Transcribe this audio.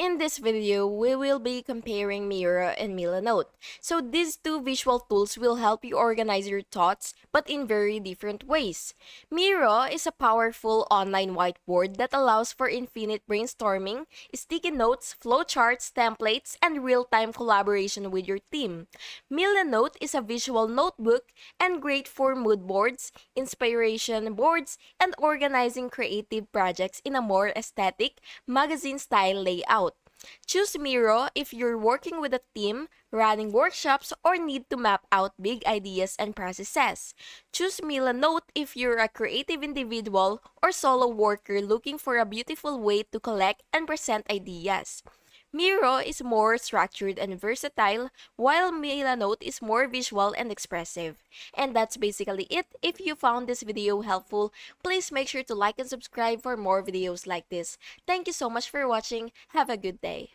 In this video, we will be comparing Miro and Milanote. So these two visual tools will help you organize your thoughts, but in very different ways. Miro is a powerful online whiteboard that allows for infinite brainstorming, sticky notes, flowcharts, templates, and real-time collaboration with your team. Milanote is a visual notebook and great for mood boards, inspiration boards, and organizing creative projects in a more aesthetic, magazine-style layout. Choose Miro if you're working with a team, running workshops, or need to map out big ideas and processes. Choose Milanote if you're a creative individual or solo worker looking for a beautiful way to collect and present ideas. Miro is more structured and versatile, while Milanote is more visual and expressive. And that's basically it. If you found this video helpful, please make sure to like and subscribe for more videos like this. Thank you so much for watching. Have a good day.